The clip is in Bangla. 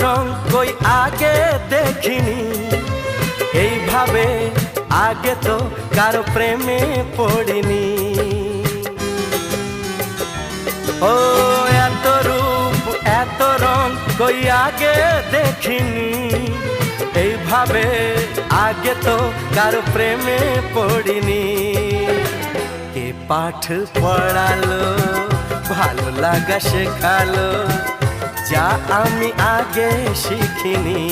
রং কই আগে দেখিনি, এইভাবে আগে তো কারো প্রেমে পড়িনি। ও এত রূপ এত রং কই আগে দেখিনি, এইভাবে আগে তো কারো প্রেমে পড়িনি। কে পাঠ পড়ালো ভালো লাগা শেখালো, যা আমি আগে শিখিনি।